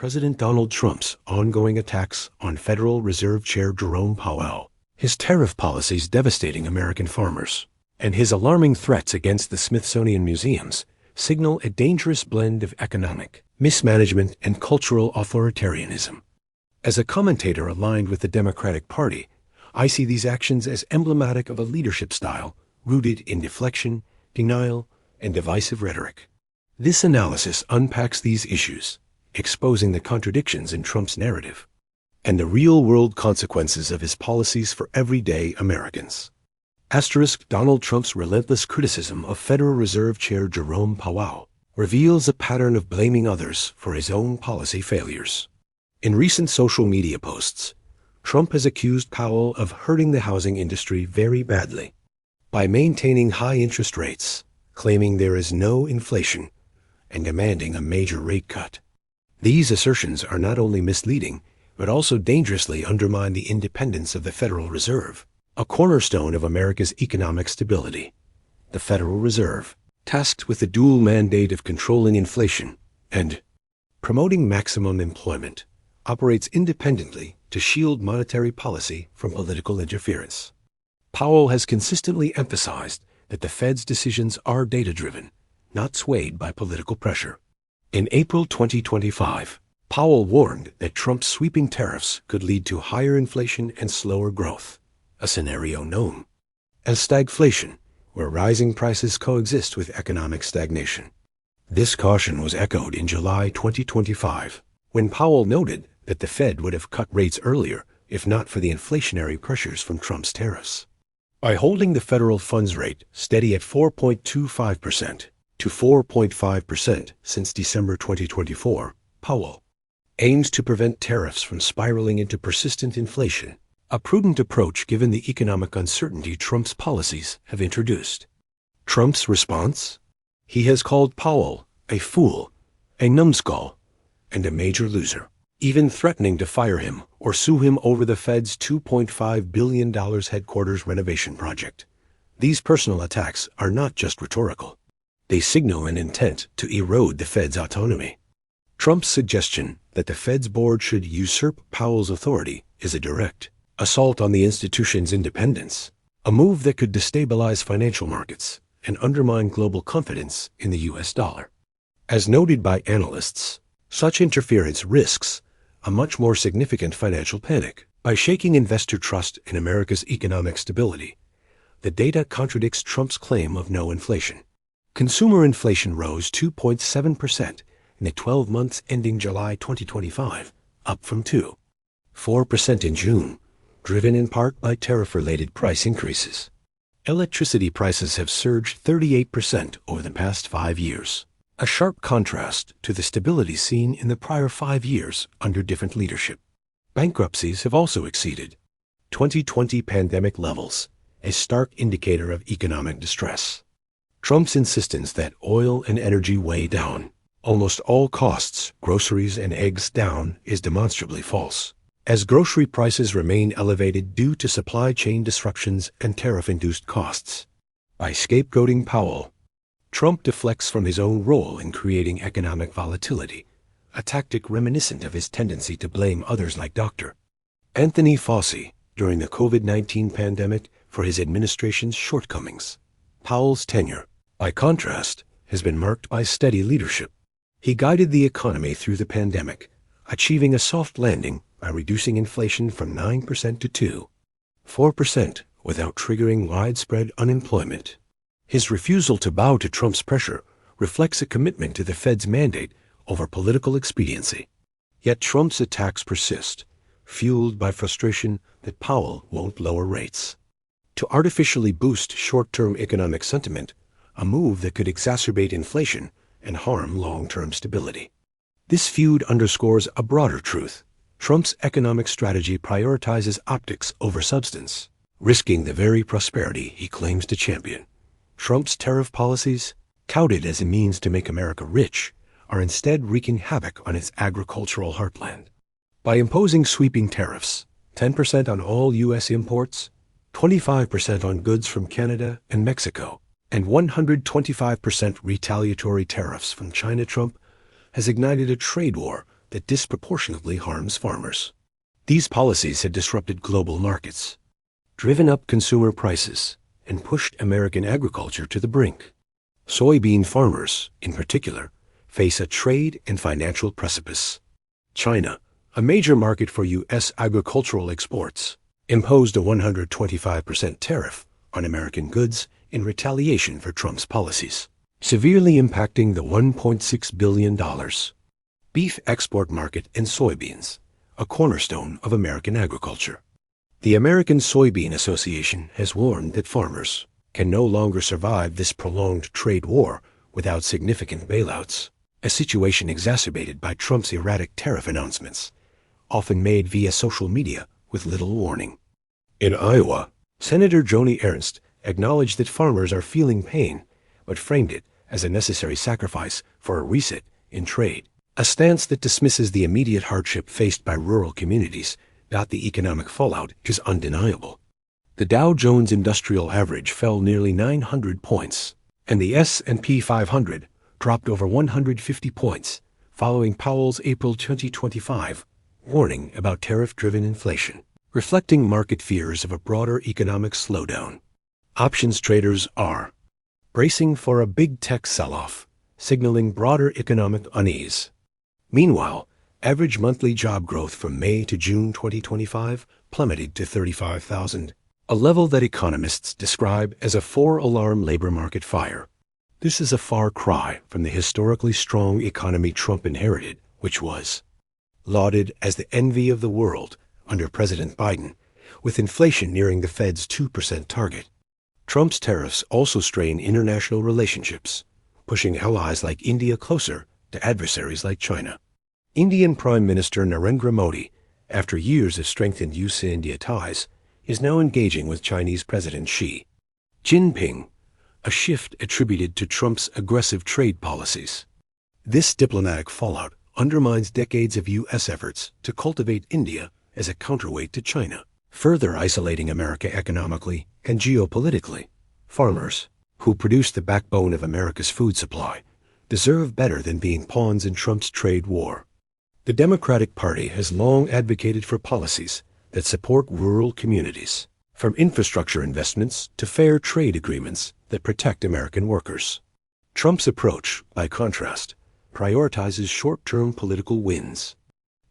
President Donald Trump's ongoing attacks on Federal Reserve Chair Jerome Powell, his tariff policies devastating American farmers, and his alarming threats against the Smithsonian museums signal a dangerous blend of economic mismanagement and cultural authoritarianism. As a commentator aligned with the Democratic Party, I see these actions as emblematic of a leadership style rooted in deflection, denial, and divisive rhetoric. This analysis unpacks these issues, exposing the contradictions in Trump's narrative and the real-world consequences of his policies for everyday Americans. Donald Trump's relentless criticism of Federal Reserve Chair Jerome Powell reveals a pattern of blaming others for his own policy failures. In recent social media posts, Trump has accused Powell of hurting the housing industry very badly by maintaining high interest rates, claiming there is no inflation, and demanding a major rate cut. These assertions are not only misleading, but also dangerously undermine the independence of the Federal Reserve, a cornerstone of America's economic stability. The Federal Reserve, tasked with the dual mandate of controlling inflation and promoting maximum employment, operates independently to shield monetary policy from political interference. Powell has consistently emphasized that the Fed's decisions are data-driven, not swayed by political pressure. In April 2025, Powell warned that Trump's sweeping tariffs could lead to higher inflation and slower growth, a scenario known as stagflation, where rising prices coexist with economic stagnation. This caution was echoed in July 2025, when Powell noted that the Fed would have cut rates earlier if not for the inflationary pressures from Trump's tariffs. By holding the federal funds rate steady at 4.25% to 4.5% since December 2024, Powell aims to prevent tariffs from spiraling into persistent inflation, a prudent approach given the economic uncertainty Trump's policies have introduced. Trump's response? He has called Powell a fool, a numbskull, and a major loser, even threatening to fire him or sue him over the Fed's $2.5 billion headquarters renovation project. These personal attacks are not just rhetorical. They signal an intent to erode the Fed's autonomy. Trump's suggestion that the Fed's board should usurp Powell's authority is a direct assault on the institution's independence, a move that could destabilize financial markets and undermine global confidence in the U.S. dollar. As noted by analysts, such interference risks a much more significant financial panic. By shaking investor trust in America's economic stability, the data contradicts Trump's claim of no inflation. Consumer inflation rose 2.7% in the 12 months ending July 2025, up from 2.4% in June, driven in part by tariff-related price increases. Electricity prices have surged 38% over the past 5 years, a sharp contrast to the stability seen in the prior 5 years under different leadership. Bankruptcies have also exceeded 2020 pandemic levels, a stark indicator of economic distress. Trump's insistence that oil and energy weigh down almost all costs, groceries and eggs down, is demonstrably false, as grocery prices remain elevated due to supply chain disruptions and tariff-induced costs. By scapegoating Powell, Trump deflects from his own role in creating economic volatility, a tactic reminiscent of his tendency to blame others like Dr. Anthony Fauci during the COVID-19 pandemic for his administration's shortcomings. Powell's tenure, by contrast, has been marked by steady leadership. He guided the economy through the pandemic, achieving a soft landing by reducing inflation from 9% to 2.4% without triggering widespread unemployment. His refusal to bow to Trump's pressure reflects a commitment to the Fed's mandate over political expediency. Yet Trump's attacks persist, fueled by frustration that Powell won't lower rates. To artificially boost short-term economic sentiment, a move that could exacerbate inflation and harm long-term stability. This feud underscores a broader truth. Trump's economic strategy prioritizes optics over substance, risking the very prosperity he claims to champion. Trump's tariff policies, touted as a means to make America rich, are instead wreaking havoc on its agricultural heartland. By imposing sweeping tariffs, 10% on all U.S. imports, 25% on goods from Canada and Mexico, and 125% retaliatory tariffs from China, Trump has ignited a trade war that disproportionately harms farmers. These policies had disrupted global markets, driven up consumer prices, and pushed American agriculture to the brink. Soybean farmers, in particular, face a trade and financial precipice. China, a major market for U.S. agricultural exports, imposed a 125% tariff on American goods in retaliation for Trump's policies, severely impacting the $1.6 billion beef export market and soybeans, a cornerstone of American agriculture. The American Soybean Association has warned that farmers can no longer survive this prolonged trade war without significant bailouts, a situation exacerbated by Trump's erratic tariff announcements, often made via social media with little warning. In Iowa, Senator Joni Ernst acknowledged that farmers are feeling pain, but framed it as a necessary sacrifice for a reset in trade, a stance that dismisses the immediate hardship faced by rural communities. The economic fallout is undeniable. The Dow Jones Industrial Average fell nearly 900 points, and the S&P 500 dropped over 150 points following Powell's April 2025 warning about tariff-driven inflation, reflecting market fears of a broader economic slowdown. Options traders are bracing for a big tech sell-off, signaling broader economic unease. Meanwhile, average monthly job growth from May to June 2025 plummeted to 35,000, a level that economists describe as a four-alarm labor market fire. This is a far cry from the historically strong economy Trump inherited, which was lauded as the envy of the world under President Biden, with inflation nearing the Fed's 2% target. Trump's tariffs also strain international relationships, pushing allies like India closer to adversaries like China. Indian Prime Minister Narendra Modi, after years of strengthened U.S.-India ties, is now engaging with Chinese President Xi Jinping, a shift attributed to Trump's aggressive trade policies. This diplomatic fallout undermines decades of U.S. efforts to cultivate India as a counterweight to China, further isolating America economically and geopolitically. Farmers, who produce the backbone of America's food supply, deserve better than being pawns in Trump's trade war. The Democratic Party has long advocated for policies that support rural communities, from infrastructure investments to fair trade agreements that protect American workers. Trump's approach, by contrast, prioritizes short-term political wins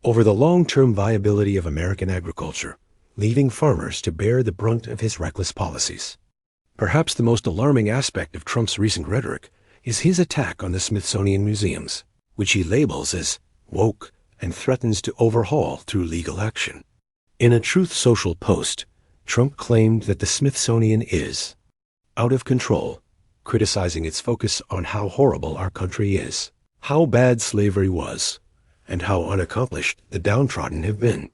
over the long-term viability of American agriculture, leaving farmers to bear the brunt of his reckless policies. Perhaps the most alarming aspect of Trump's recent rhetoric is his attack on the Smithsonian museums, which he labels as woke and threatens to overhaul through legal action. In a Truth Social post, Trump claimed that the Smithsonian is out of control, criticizing its focus on how horrible our country is, how bad slavery was, and how unaccomplished the downtrodden have been.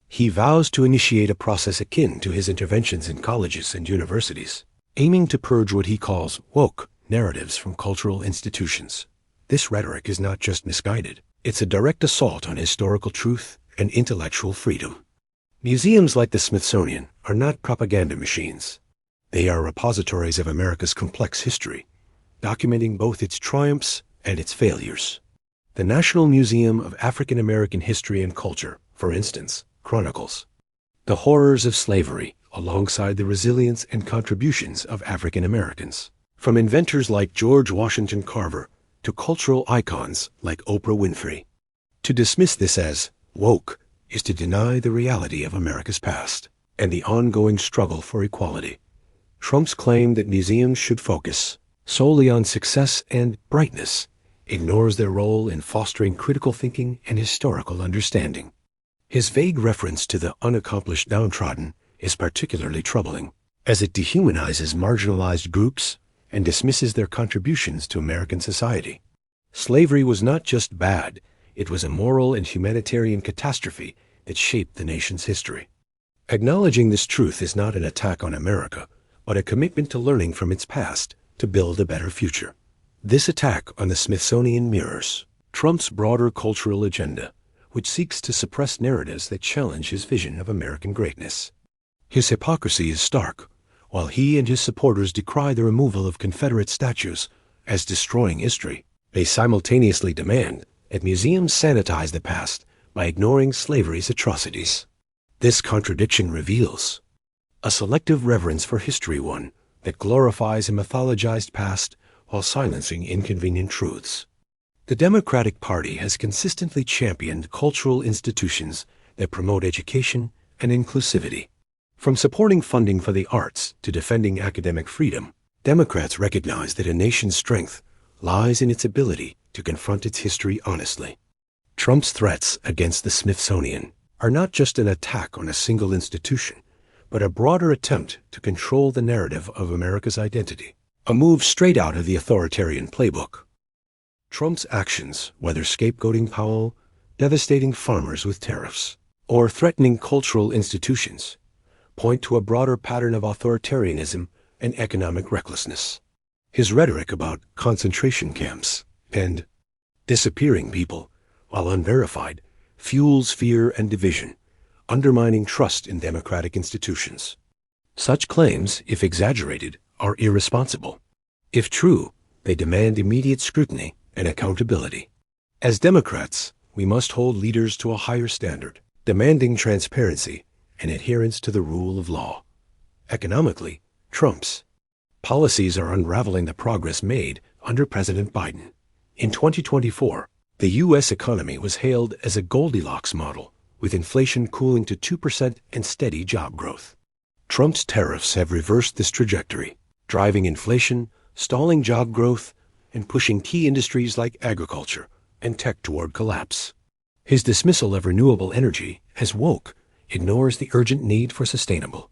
He vows to initiate a process akin to his interventions in colleges and universities, aiming to purge what he calls woke narratives from cultural institutions. This rhetoric is not just misguided, it's a direct assault on historical truth and intellectual freedom. Museums like the Smithsonian are not propaganda machines. They are repositories of America's complex history, documenting both its triumphs and its failures. The National Museum of African American History and Culture, for instance, chronicles the horrors of slavery alongside the resilience and contributions of African Americans, from inventors like George Washington Carver to cultural icons like Oprah Winfrey. To dismiss this as woke is to deny the reality of America's past and the ongoing struggle for equality. Trump's claim that museums should focus solely on success and brightness ignores their role in fostering critical thinking and historical understanding. His vague reference to the unaccomplished downtrodden is particularly troubling, as it dehumanizes marginalized groups and dismisses their contributions to American society. Slavery was not just bad, it was a moral and humanitarian catastrophe that shaped the nation's history. Acknowledging this truth is not an attack on America, but a commitment to learning from its past to build a better future. This attack on the Smithsonian mirrors Trump's broader cultural agenda, which seeks to suppress narratives that challenge his vision of American greatness. His hypocrisy is stark. While he and his supporters decry the removal of Confederate statues as destroying history, they simultaneously demand and museums sanitize the past by ignoring slavery's atrocities. This contradiction reveals a selective reverence for history, one that glorifies a mythologized past while silencing inconvenient truths. The Democratic Party has consistently championed cultural institutions that promote education and inclusivity. From supporting funding for the arts to defending academic freedom, Democrats recognize that a nation's strength lies in its ability to confront its history honestly. Trump's threats against the Smithsonian are not just an attack on a single institution, but a broader attempt to control the narrative of America's identity, a move straight out of the authoritarian playbook. Trump's actions, whether scapegoating Powell, devastating farmers with tariffs, or threatening cultural institutions, point to a broader pattern of authoritarianism and economic recklessness. His rhetoric about concentration camps and disappearing people, while unverified, fuels fear and division, undermining trust in democratic institutions. Such claims, if exaggerated, are irresponsible. If true, they demand immediate scrutiny and accountability. As Democrats, we must hold leaders to a higher standard, demanding transparency and adherence to the rule of law. Economically, Trump's policies are unraveling the progress made under President Biden. In 2024, the U.S. economy was hailed as a Goldilocks model, with inflation cooling to 2% and steady job growth. Trump's tariffs have reversed this trajectory, driving inflation, stalling job growth, and pushing key industries like agriculture and tech toward collapse. His dismissal of renewable energy as woke ignores the urgent need for sustainable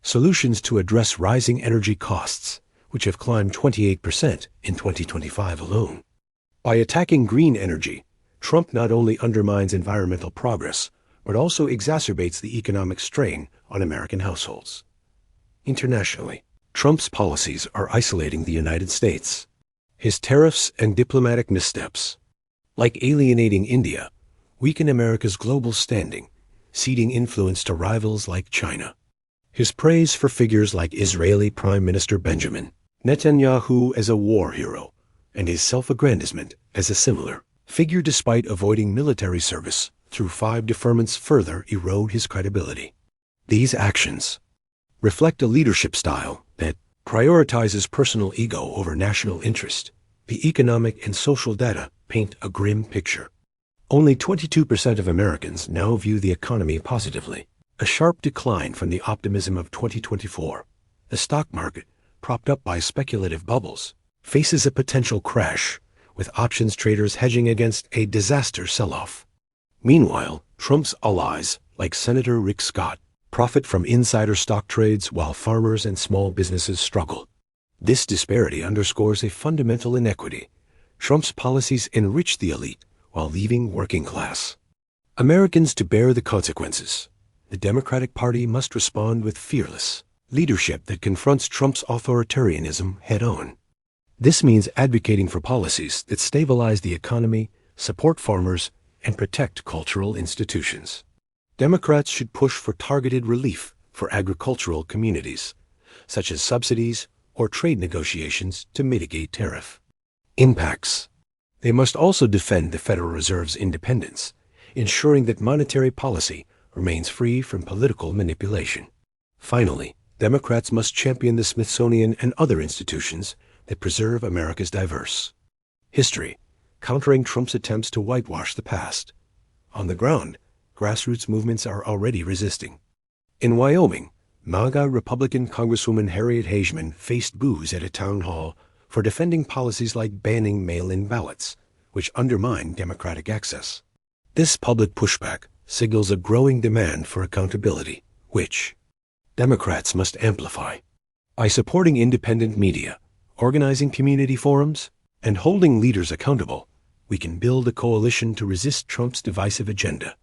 solutions to address rising energy costs, which have climbed 28% in 2025 alone. By attacking green energy, Trump not only undermines environmental progress, but also exacerbates the economic strain on American households. Internationally, Trump's policies are isolating the United States. His tariffs and diplomatic missteps, like alienating India, weaken America's global standing, ceding influence to rivals like China. His praise for figures like Israeli Prime Minister Benjamin Netanyahu as a war hero, and his self-aggrandizement as a similar figure despite avoiding military service through 5 deferments further erode his credibility. These actions reflect a leadership style that prioritizes personal ego over national interest. The economic and social data paint a grim picture. Only 22% of Americans now view the economy positively, a sharp decline from the optimism of 2024. The stock market, propped up by speculative bubbles, faces a potential crash, with options traders hedging against a disaster sell-off. Meanwhile, Trump's allies, like Senator Rick Scott, profit from insider stock trades while farmers and small businesses struggle. This disparity underscores a fundamental inequity. Trump's policies enrich the elite while leaving working class Americans to bear the consequences. The Democratic Party must respond with fearless leadership that confronts Trump's authoritarianism head-on. This means advocating for policies that stabilize the economy, support farmers, and protect cultural institutions. Democrats should push for targeted relief for agricultural communities, such as subsidies or trade negotiations to mitigate tariff impacts. They must also defend the Federal Reserve's independence, ensuring that monetary policy remains free from political manipulation. Finally, Democrats must champion the Smithsonian and other institutions that preserve America's diverse history, countering Trump's attempts to whitewash the past. On the ground, grassroots movements are already resisting. In Wyoming, MAGA Republican Congresswoman Harriet Hageman faced boos at a town hall for defending policies like banning mail-in ballots, which undermine democratic access. This public pushback signals a growing demand for accountability, which Democrats must amplify. By supporting independent media, organizing community forums, and holding leaders accountable, we can build a coalition to resist Trump's divisive agenda.